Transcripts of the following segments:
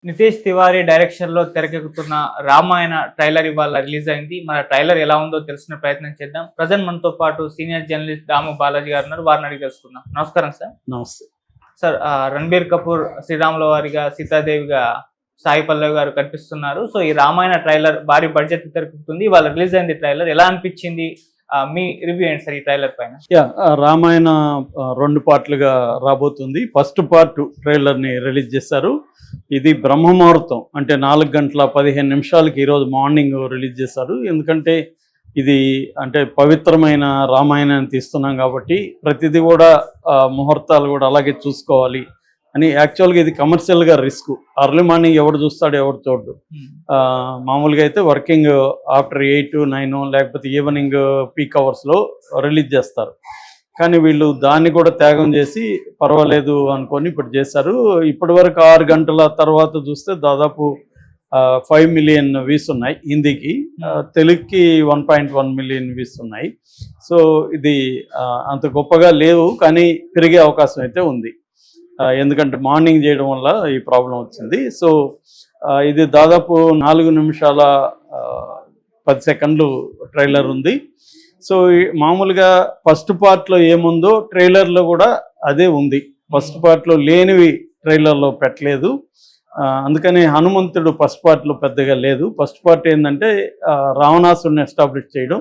Nitesh Tiwari direction లో తెరకెక్కుతున్న Ramayana trailer ఇవాళ రిలీజ్ అయింది. మన ట్రైలర్ ఎలా ఉందో తెలుసుకునే ప్రయత్నం చేద్దాం. ప్రజెంట్ మనతో పాటు సీనియర్ జర్నలిస్ట్ దాము బాలాజీ గారు ఉన్నారు. వారిని అడిగి తెలుసుకుందాం. నమస్కారం సార్. నమస్తే సార్, రణబీర్ కపూర్ శ్రీరాముల వారిగా, సీతాదేవిగా సాయి పల్లవి గారు కనిపిస్తున్నారు. సో ఈ రామాయణ ట్రైలర్ భారీ బడ్జెట్ తెరకెక్కుతుంది. ఇవాళ రిలీజ్ అయింది ట్రైలర్. ఎలా అనిపించింది? మీ రివ్యూ ఏంటి సార్ ఈ ట్రైలర్ పైన? రామాయణ 2 పార్ట్లుగా రాబోతుంది. ఫస్ట్ పార్ట్ ట్రైలర్ని రిలీజ్ చేశారు. ఇది బ్రహ్మముహూర్తం అంటే 4 గంటల 15 నిమిషాలకి ఈరోజు మార్నింగ్ రిలీజ్ చేశారు. ఎందుకంటే ఇది అంటే పవిత్రమైన రామాయణాన్ని తీస్తున్నాం కాబట్టి ప్రతిదీ కూడా ముహూర్తాలు కూడా అలాగే చూసుకోవాలి అని. యాక్చువల్గా ఇది కమర్షియల్గా రిస్క్. అర్లీ మార్నింగ్ ఎవడు చూస్తాడు, ఎవడు చూడ్డు. మామూలుగా అయితే వర్కింగ్ ఆఫ్టర్ 8, 9 లేకపోతే ఈవినింగ్ పీక్ అవర్స్లో రిలీజ్ చేస్తారు. కానీ వీళ్ళు దాన్ని కూడా త్యాగం చేసి పర్వాలేదు అనుకొని ఇప్పుడు చేశారు. ఇప్పటి వరకు 6 గంటల తర్వాత చూస్తే దాదాపు 5 మిలియన్ వ్యూస్ ఉన్నాయి హిందీకి. తెలుగుకి 1.1 మిలియన్ వ్యూస్ ఉన్నాయి. సో ఇది అంత గొప్పగా లేవు, కానీ పెరిగే అవకాశం అయితే ఉంది. ఎందుకంటే మార్నింగ్ చేయడం వల్ల ఈ ప్రాబ్లం వచ్చింది. సో ఇది దాదాపు 4 నిమిషాల 10 సెకండ్లు ట్రైలర్ ఉంది. సో మామూలుగా ఫస్ట్ పార్ట్లో ఏముందో ట్రైలర్లో కూడా అదే ఉంది. ఫస్ట్ పార్ట్లో లేనివి ట్రైలర్లో పెట్టలేదు. అందుకని హనుమంతుడు ఫస్ట్ పార్ట్లో పెద్దగా లేదు. ఫస్ట్ పార్ట్ ఏంటంటే రావణాసుడిని ఎస్టాబ్లిష్ చేయడం,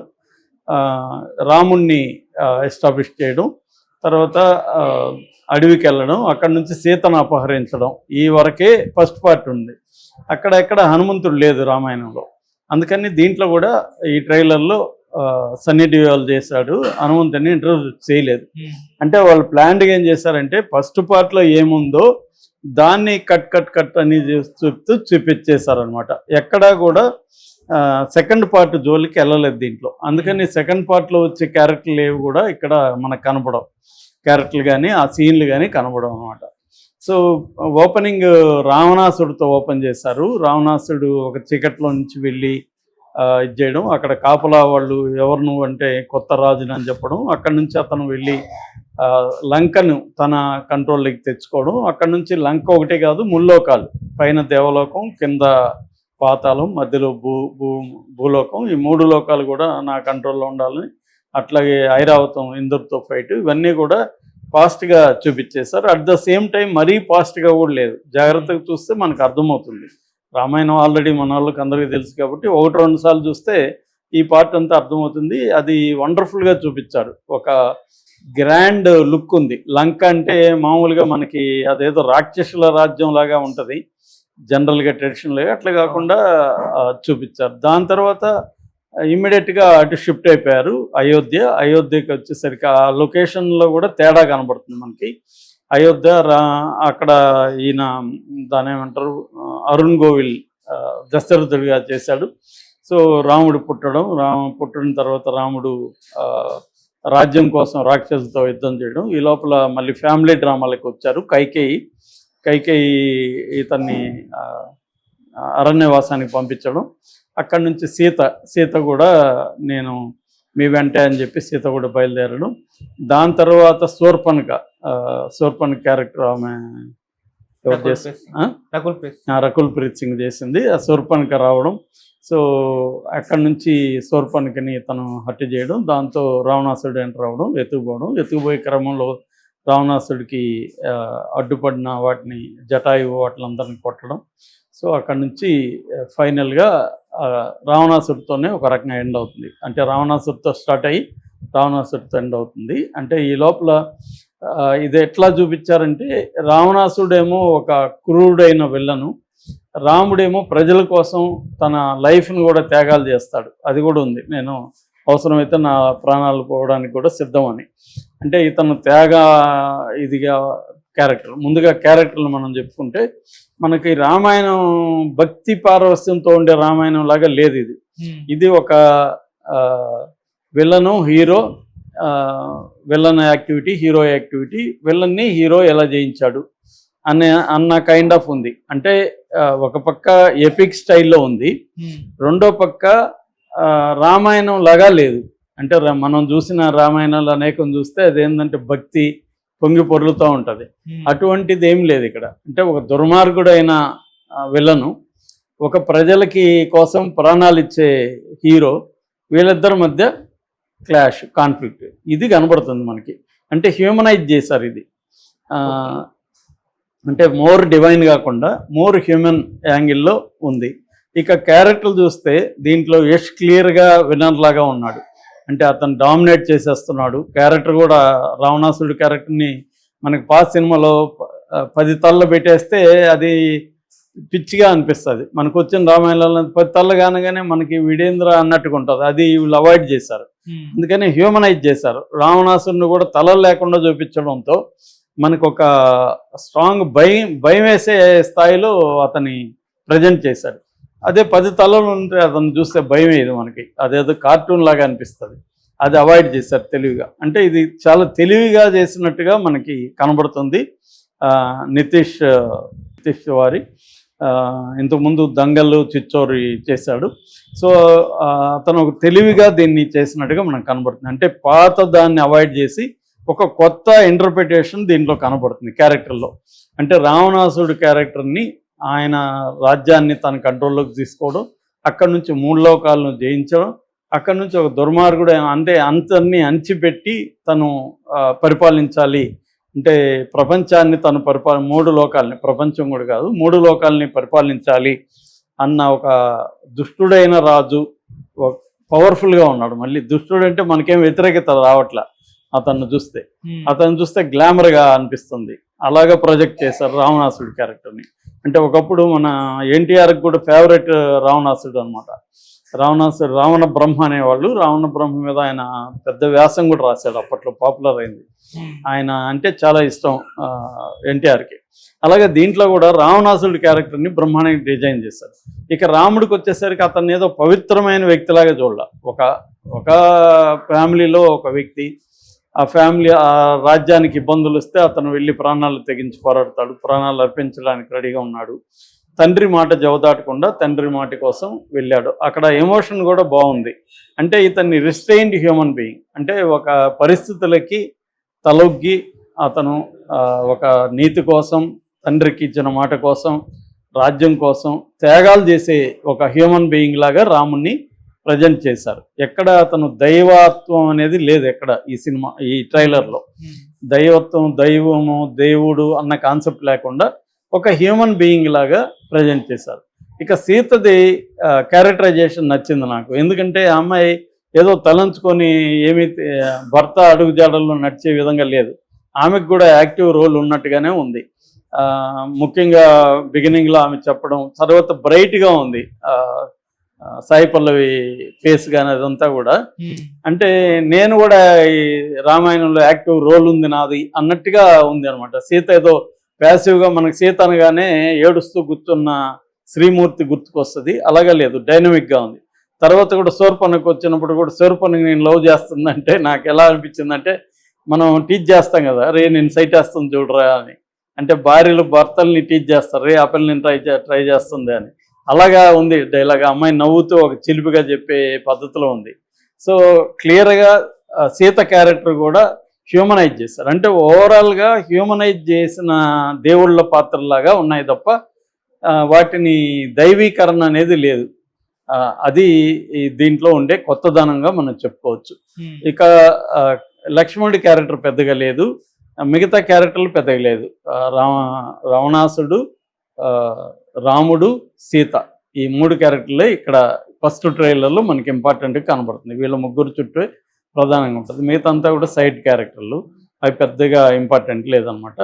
రాముణ్ణి ఎస్టాబ్లిష్ చేయడం, తర్వాత అడవికి వెళ్ళడం, అక్కడ నుంచి సీతను అపహరించడం, ఈ వరకే ఫస్ట్ పార్ట్ ఉంది. అక్కడ హనుమంతుడు లేదు రామాయణంలో. అందుకని దీంట్లో కూడా ఈ ట్రైలర్లో సన్నీ డియోల్ చేశాడు, హనుమంతుడిని ఇంట్రొడ్యూస్ చేయలేదు. అంటే వాళ్ళు ప్లాన్డ్గా ఏం చేశారంటే ఫస్ట్ పార్ట్లో ఏముందో దాన్ని కట్ అని చెప్తూ చూపించేశారనమాట. ఎక్కడా కూడా సెకండ్ పార్ట్ జోలికి వెళ్ళలేదు దీంట్లో. అందుకని సెకండ్ పార్ట్లో వచ్చే క్యారెక్టర్లు ఏవి కూడా ఇక్కడ మనకు కనపడవు. క్యారెక్టర్లు కానీ ఆ సీన్లు కానీ కనపడవు అనమాట. సో ఓపెనింగ్ రావణాసుడితో ఓపెన్ చేశారు. రావణాసుడు ఒక చీకట్లో నుంచి వెళ్ళి ఇది చేయడం, అక్కడ కాపలా వాళ్ళు ఎవరు నువ్వు అంటే కొత్త రాజుని అని చెప్పడం, అక్కడి నుంచి అతను వెళ్ళి లంకను తన కంట్రోల్లోకి తెచ్చుకోవడం. అక్కడ నుంచి లంక ఒకటే కాదు, ముల్లోకాలు, పైన దేవలోకం, కింద పాతాళం, మధ్యలో భూలోకం, ఈ 3 లోకాలు కూడా నా కంట్రోల్లో ఉండాలని. అట్లాగే ఐరావతం, ఇంద్రుడితో ఫైట్, ఇవన్నీ కూడా ఫాస్ట్గా చూపించేశారు. అట్ ద సేమ్ టైం మరీ ఫాస్ట్గా కూడా లేదు. జాగ్రత్తగా చూస్తే మనకు అర్థమవుతుంది. రామాయణం ఆల్రెడీ మన వాళ్ళకి అందరికీ తెలుసు కాబట్టి 1-2 సార్లు చూస్తే ఈ పార్ట్ అంతా అర్థమవుతుంది. అది వండర్ఫుల్గా చూపించారు. ఒక గ్రాండ్ లుక్ ఉంది. లంక అంటే మామూలుగా మనకి అదేదో రాక్షసుల రాజ్యం లాగా ఉంటుంది జనరల్గా, ట్రెడిషనల్గా. అట్లా కాకుండా చూపించారు. దాని తర్వాత ఇమ్మీడియట్గా అటు షిఫ్ట్ అయిపోయారు అయోధ్యకి వచ్చేసరికి ఆ లొకేషన్లో కూడా తేడా కనబడుతుంది మనకి. అయోధ్య అక్కడ ఈయన దాని ఏమంటారు, అరుణ్ గోవిల్ దశరథుడిగా చేశాడు. సో రాముడు పుట్టడం తర్వాత రాముడు రాజ్యం కోసం రాక్షసులతో యుద్ధం చేయడం, ఈ లోపల మళ్ళీ ఫ్యామిలీ డ్రామాలకు వచ్చారు. కైకేయి ఇతన్ని అరణ్యవాసానికి పంపించడం, అక్కడి నుంచి సీత కూడా నేను మీ వెంటే అని చెప్పి సీత కూడా బయలుదేరడం. దాని తర్వాత శూర్పణఖ క్యారెక్టర్ ఆమె రకుల్ ప్రీత్ సింగ్ చేసింది. ఆ శూర్పణఖ రావడం. సో అక్కడి నుంచి శూర్పణఖని తను హత్య చేయడం, దాంతో రావణాసుడు ఎంటర్ అవ్వడం, ఎత్తుకుపోయే క్రమంలో రావణాసుడికి అడ్డుపడిన వాటిని జటాయువు వాటిలందరినీ కొట్టడం. సో అక్కడి నుంచి ఫైనల్గా రావణాసుడితోనే ఒక రకంగా ఎండ్ అవుతుంది. అంటే రావణాసుడితో స్టార్ట్ అయ్యి రావణాసుడితో ఎండ్ అవుతుంది. అంటే ఈ లోపల ఇది ఎట్లా చూపించారంటే రావణాసుడేమో ఒక క్రూరుడైన విల్లను, రాముడేమో ప్రజల కోసం తన లైఫ్ని కూడా త్యాగాలు చేస్తాడు. అది కూడా ఉంది. నేను అవసరమైతే నా ప్రాణాలు పోవడానికి కూడా సిద్ధం అని. అంటే ఇతను ఇదిగా క్యారెక్టర్. ముందుగా క్యారెక్టర్లు మనం చెప్పుకుంటే మనకి రామాయణం భక్తి పారవస్యంతో ఉండే రామాయణం లాగా లేదు ఇది. ఇది ఒక villain, hero, villain activity, hero activity, విలన్ని హీరో ఎలా జయించాడు అన్న కైండ్ ఆఫ్ ఉంది. అంటే ఒక పక్క ఎపిక్ స్టైల్లో ఉంది, రెండో పక్క రామాయణం లాగా లేదు. అంటే మనం చూసిన రామాయణాలు అనేకం చూస్తే అదేంటంటే భక్తి పొంగి పొర్లుతూ ఉంటుంది. అటువంటిది ఏం లేదు ఇక్కడ. అంటే ఒక దుర్మార్గుడైన విలను, ఒక ప్రజలకి కోసం ప్రాణాలు ఇచ్చే హీరో, వీళ్ళిద్దరి మధ్య క్లాష్, కాన్ఫ్లిక్ట్ ఇది కనబడుతుంది మనకి. అంటే హ్యూమనైజ్ చేశారు ఇది. అంటే మోర్ డివైన్ కాకుండా మోర్ హ్యూమన్ యాంగిల్లో ఉంది. ఇక క్యారెక్టర్లు చూస్తే దీంట్లో యష్ క్లియర్గా విలన్ లాగా ఉన్నాడు. అంటే అతను డామినేట్ చేసేస్తున్నాడు. క్యారెక్టర్ కూడా రావణాసురుడు క్యారెక్టర్ని మనకి పాత సినిమాలో 10 తలలు పెట్టేస్తే అది పిచ్చిగా అనిపిస్తుంది. మనకు వచ్చిన రామాయణంలో 10 తలలు కానగానే మనకి వీడేంద్ర అన్నట్టుగా ఉంటుంది. అది వీళ్ళు అవాయిడ్ చేశారు. అందుకని హ్యూమనైజ్ చేశారు. రావణాసురుని కూడా తలలు లేకుండా చూపించడంతో మనకు ఒక స్ట్రాంగ్ భయం వేసే స్థాయిలో అతని ప్రజెంట్ చేశాడు. అదే 10 తలలు ఉంటే అతను చూస్తే భయం వేయదు మనకి, అదేదో కార్టూన్ లాగా అనిపిస్తుంది. అది అవాయిడ్ చేశారు తెలివిగా. అంటే ఇది చాలా తెలివిగా చేసినట్టుగా మనకి కనబడుతుంది. నితీష్ వారి ఇంతకుముందు దంగలు, చిచ్చోరి చేశాడు. సో అతను ఒక తెలివిగా దీన్ని చేసినట్టుగా మనకు కనబడుతుంది. అంటే పాత దాన్ని అవాయిడ్ చేసి ఒక కొత్త ఇంటర్ప్రిటేషన్ దీంట్లో కనబడుతుంది క్యారెక్టర్లో. అంటే రావణాసురుడు క్యారెక్టర్ని ఆయన రాజ్యాన్ని తన కంట్రోల్లోకి తీసుకోవడం, అక్కడి నుంచి 3 లోకాలను జయించడం, అక్కడి నుంచి ఒక దుర్మార్గుడు అంటే అంతన్ని అణిచిపెట్టి తను పరిపాలించాలి, అంటే ప్రపంచాన్ని తను 3 లోకాలని, ప్రపంచం కూడా కాదు 3 లోకాలని పరిపాలించాలి అన్న ఒక దుష్టుడైన రాజు. పవర్ఫుల్గా ఉన్నాడు. మళ్ళీ దుష్టుడు అంటే మనకేం వ్యతిరేకత రావట్లా. అతను చూస్తే గ్లామర్గా అనిపిస్తుంది. అలాగా ప్రొజెక్ట్ చేశారు రావణాసురుడు క్యారెక్టర్ని. అంటే ఒకప్పుడు మన ఎన్టీఆర్కి కూడా ఫేవరెట్ రావణాసురుడు అనమాట. రావణ బ్రహ్మ అనేవాళ్ళు. రావణ బ్రహ్మ మీద ఆయన పెద్ద వ్యాసం కూడా రాశాడు, అప్పట్లో పాపులర్ అయింది. ఆయన అంటే చాలా ఇష్టం ఎన్టీఆర్కి. అలాగే దీంట్లో కూడా రావణాసురుడి క్యారెక్టర్ని బ్రహ్మాండంగా డిజైన్ చేశారు. ఇక రాముడికి వచ్చేసరికి అతన్ని ఏదో పవిత్రమైన వ్యక్తిలాగా చూడాల. ఒక ఫ్యామిలీలో ఒక వ్యక్తి, ఆ ఫ్యామిలీ ఆ రాజ్యానికి ఇబ్బందులు వస్తే అతను వెళ్ళి ప్రాణాలు తెగించి పోరాడతాడు, ప్రాణాలు అర్పించడానికి రెడీగా ఉన్నాడు. తండ్రి మాట జవదాటకుండా తండ్రి మాట కోసం వెళ్ళాడు. అక్కడ ఎమోషన్ కూడా బాగుంది. అంటే ఇతన్ని రిస్ట్రెయిన్డ్ హ్యూమన్ బీయింగ్, అంటే ఒక పరిస్థితులకి తలొగ్గి అతను ఒక నీతి కోసం, తండ్రికి ఇచ్చిన మాట కోసం, రాజ్యం కోసం త్యాగాలు చేసే ఒక హ్యూమన్ బీయింగ్ లాగా రాముణ్ణి ప్రజెంట్ చేశారు. ఎక్కడ అతను దైవత్వం అనేది లేదు ఎక్కడ ఈ ట్రైలర్లో. దైవము, దేవుడు అన్న కాన్సెప్ట్ లేకుండా ఒక హ్యూమన్ బీయింగ్ లాగా ప్రజెంట్ చేశారు. ఇక సీతది క్యారెక్టరైజేషన్ నచ్చింది నాకు. ఎందుకంటే ఆ అమ్మాయి ఏదో తలంచుకొని ఏమీ భర్త అడుగుజాడల్లో నడిచే విధంగా లేదు. ఆమెకు కూడా యాక్టివ్ రోల్ ఉన్నట్టుగానే ఉంది. ముఖ్యంగా బిగినింగ్లో ఆమె చెప్పడం, తర్వాత బ్రైట్గా ఉంది సాయి పల్లవి ఫేస్ కానీ అదంతా కూడా. అంటే నేను కూడా ఈ రామాయణంలో యాక్టివ్ రోల్ ఉంది నాది అన్నట్టుగా ఉంది అనమాట. సీత ఏదో ప్యాసివ్గా, మనకు సీత అనగానే ఏడుస్తూ గుర్తున్న శ్రీమూర్తి గుర్తుకొస్తుంది, అలాగా లేదు, డైనమిక్గా ఉంది. తర్వాత కూడా శూర్పణఖ వచ్చినప్పుడు కూడా శూర్పణఖ నేను లవ్ చేస్తుందంటే నాకు ఎలా అనిపించిందంటే, మనం టీచ్ చేస్తాం కదా, రే నేను సైట్ వేస్తుంది చూడరా అని. అంటే భార్యలు భర్తల్ని టీచ్ చేస్తారు, రే ఆ పిల్ల నేను ట్రై చేస్తుంది అని. అలాగా ఉంది డైలాగ్. అమ్మాయి నవ్వుతూ ఒక చిలిపిగా చెప్పే పద్ధతిలో ఉంది. సో క్లియర్గా సీత క్యారెక్టర్ కూడా హ్యూమనైజ్ చేశారు. అంటే ఓవరాల్గా హ్యూమనైజ్ చేసిన దేవుళ్ళ పాత్రలాగా ఉన్నాయి తప్ప వాటిని దైవీకరణ అనేది లేదు. అది దీంట్లో ఉండే కొత్తదనంగా మనం చెప్పుకోవచ్చు. ఇక లక్ష్మణుడి క్యారెక్టర్ పెద్దగా లేదు, మిగతా క్యారెక్టర్లు పెద్దగా లేదు. రావణాసుడు, రాముడు, సీత, ఈ 3 క్యారెక్టర్లే ఇక్కడ ఫస్ట్ ట్రైలర్లో మనకి ఇంపార్టెంట్గా కనబడుతుంది. వీళ్ళ 3 చుట్టూ ప్రధానంగా ఉంటుంది. మిగతా అంతా కూడా సైడ్ క్యారెక్టర్లు, అవి పెద్దగా ఇంపార్టెంట్ లేదనమాట.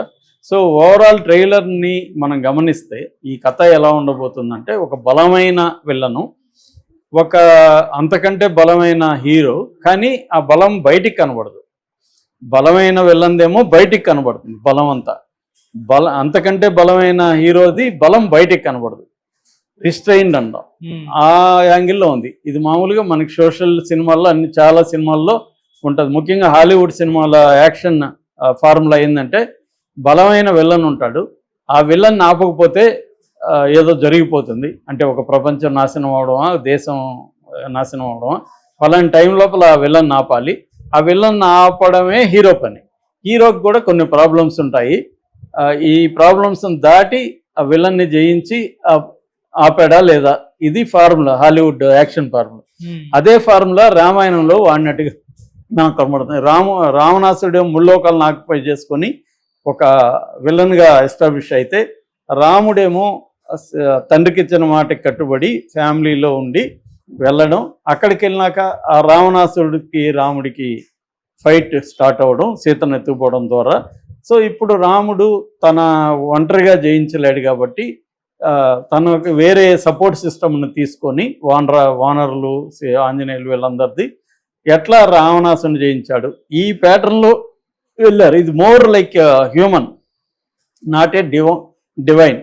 సో ఓవరాల్ ట్రైలర్ని మనం గమనిస్తే ఈ కథ ఎలా ఉండబోతుందంటే, ఒక బలమైన విల్లను, ఒక అంతకంటే బలమైన హీరో, కానీ ఆ బలం బయటికి కనబడదు. బలమైన విల్లందేమో బయటికి కనబడుతుంది బలం అంతా. అంతకంటే బలమైన హీరోది బలం బయటికి కనబడదు, రిస్ట్రైన్డ్ అంటాం. ఆ యాంగిల్లో ఉంది. ఇది మామూలుగా మనకి సోషల్ సినిమాల్లో చాలా సినిమాల్లో ఉంటుంది. ముఖ్యంగా హాలీవుడ్ సినిమాల యాక్షన్ ఫార్ములా ఏంటంటే, బలమైన విలన్ ఉంటాడు, ఆ విలన్ ఆపకపోతే ఏదో జరిగిపోతుంది. అంటే ఒక ప్రపంచం నాశనం అవడమా, దేశం నాశనం అవడమా, ఫలాని టైం లోపల ఆ విలన్ ఆపాలి. ఆ విలన్ ఆపడమే హీరో పని. హీరోకి కూడా కొన్ని ప్రాబ్లమ్స్ ఉంటాయి. ఈ ప్రాబ్లమ్స్ని దాటి ఆ విలన్ని జయించి ఆపాడా లేదా, ఇది ఫార్ములా, హాలీవుడ్ యాక్షన్ ఫార్ములా. అదే ఫార్ములా రామాయణంలో వాడినట్టుగా నాకు కనబడుతుంది. రావణాసుడు ముల్లోకాలను ఆక్యుపై చేసుకొని ఒక విలన్గా ఎస్టాబ్లిష్ అయితే, రాముడేమో తండ్రికి ఇచ్చిన మాటకి కట్టుబడి ఫ్యామిలీలో ఉండి వెళ్ళడం, అక్కడికి వెళ్ళినాక ఆ రావణాసుడికి రాముడికి ఫైట్ స్టార్ట్ అవ్వడం, సీతను ఎత్తుకుపోవడం ద్వారా. సో ఇప్పుడు రాముడు తన ఒంటరిగా జయించలేడు కాబట్టి తనకు వేరే సపోర్ట్ సిస్టమ్ని తీసుకొని వానరులు, ఆంజనేయులు వీళ్ళందరిది ఎట్లా రావణాసుని జయించాడు, ఈ ప్యాటర్న్లో వెళ్ళారు. ఇది more like human, not a divine.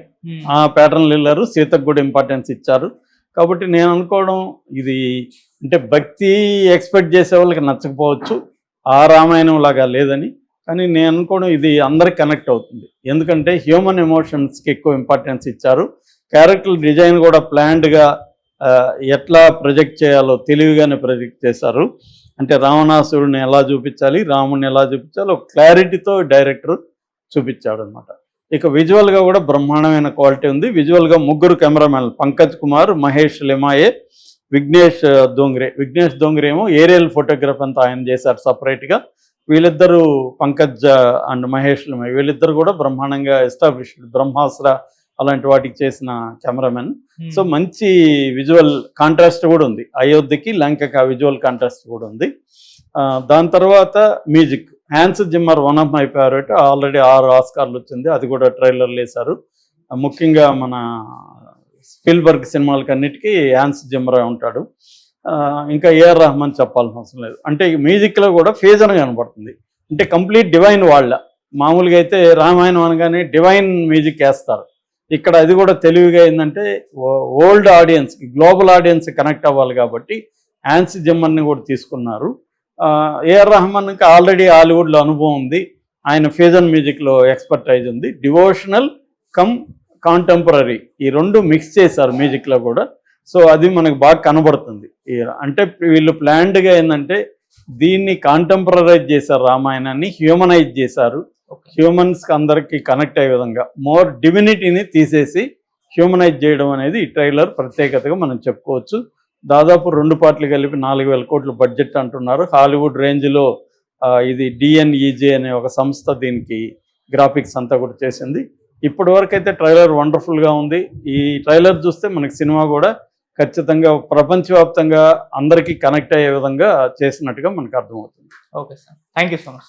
ఆ ప్యాటర్న్లో వెళ్ళారు. సీతకు కూడా ఇంపార్టెన్స్ ఇచ్చారు. కాబట్టి నేను అనుకోవడం ఇది అంటే భక్తి ఎక్స్పెక్ట్ చేసే వాళ్ళకి నచ్చకపోవచ్చు, ఆ రామాయణం లాగా లేదని. కానీ నేను అనుకోవడం ఇది అందరికి కనెక్ట్ అవుతుంది. ఎందుకంటే హ్యూమన్ ఎమోషన్స్కి ఎక్కువ ఇంపార్టెన్స్ ఇచ్చారు. క్యారెక్టర్ డిజైన్ కూడా ప్లాన్డ్గా ఎట్లా ప్రొజెక్ట్ చేయాలో తెలివిగానే ప్రొజెక్ట్ చేశారు. అంటే రావణాసురుడిని ఎలా చూపించాలి, రాముడిని ఎలా చూపించాలి, ఒక క్లారిటీతో డైరెక్టర్ చూపించాడు అనమాట. ఇక విజువల్గా కూడా బ్రహ్మాండమైన క్వాలిటీ ఉంది. విజువల్గా ముగ్గురు కెమెరామెన్లు, పంకజ్ కుమార్, మహేష్ లెమాయే, విఘ్నేష్ దోంగ్రే ఏమో ఏరియల్ ఫోటోగ్రఫీ అంతా ఆయన చేశారు సపరేట్గా. వీళ్ళిద్దరూ పంకజ్ అండ్ మహేష్ లెమాయే వీళ్ళిద్దరు కూడా బ్రహ్మాండంగా ఎస్టాబ్లిష్డ్, బ్రహ్మాస్త్ర అలాంటి వాటికి చేసిన కెమెరామెన్. సో మంచి విజువల్ కాంట్రాస్ట్ కూడా ఉంది. అయోధ్యకి లంకకి ఆ విజువల్ కాంట్రాస్ట్ కూడా ఉంది. దాని తర్వాత music, Hans Zimmer one of my favourite. Already 6 ఆస్కార్లు వచ్చింది, అది కూడా ట్రైలర్లు వేశారు. ముఖ్యంగా మన స్పిల్బర్గ్ సినిమాలకి అన్నిటికీ హ్యాన్స్ జిమ్మర్ ఉంటాడు. ఇంకా ఏఆర్ రెహమాన్ చెప్పాల్సిన అవసరం లేదు. అంటే మ్యూజిక్లో కూడా ఫేజన్ కనబడుతుంది. అంటే కంప్లీట్ డివైన్ వాళ్ళ. మామూలుగా అయితే రామాయణం అనగానే డివైన్ మ్యూజిక్ వేస్తారు. ఇక్కడ అది కూడా తెలివిగా ఏంటంటే ఓల్డ్ ఆడియన్స్కి, గ్లోబల్ ఆడియన్స్ కనెక్ట్ అవ్వాలి కాబట్టి హ్యాన్స్ జిమ్మర్ని కూడా తీసుకున్నారు. ఏఆర్ రెహమాన్కి ఆల్రెడీ హాలీవుడ్లో అనుభవం ఉంది. ఆయన ఫ్యూజన్ మ్యూజిక్లో ఎక్స్పర్టైజ్ ఉంది. డివోషనల్ కమ్ కాంటెంపరీ ఈ రెండు మిక్స్ చేశారు మ్యూజిక్లో కూడా. సో అది మనకు బాగా కనబడుతుంది. అంటే వీళ్ళు ప్లాన్డ్గా ఏంటంటే దీన్ని కాంటెంపరైజ్ చేశారు, రామాయణాన్ని హ్యూమనైజ్ చేశారు. హ్యూమన్స్కి అందరికీ కనెక్ట్ అయ్యే విధంగా మోర్ డివినిటీని తీసేసి హ్యూమనైజ్ చేయడం అనేది ఈ ట్రైలర్ ప్రత్యేకతగా మనం చెప్పుకోవచ్చు. దాదాపు 2 పార్ట్లు కలిపి 4,000 కోట్ల బడ్జెట్ అంటున్నారు. హాలీవుడ్ రేంజ్లో ఇది డిఎన్ఈజే అనే ఒక సంస్థ దీనికి గ్రాఫిక్స్ అంతా కూడా చేసింది. ఇప్పటి వరకు అయితే ట్రైలర్ వండర్ఫుల్గా ఉంది. ఈ ట్రైలర్ చూస్తే మనకి సినిమా కూడా ఖచ్చితంగా ప్రపంచవ్యాప్తంగా అందరికీ కనెక్ట్ అయ్యే విధంగా చేసినట్టుగా మనకు అర్థమవుతుంది. Okay sir, thank you so much.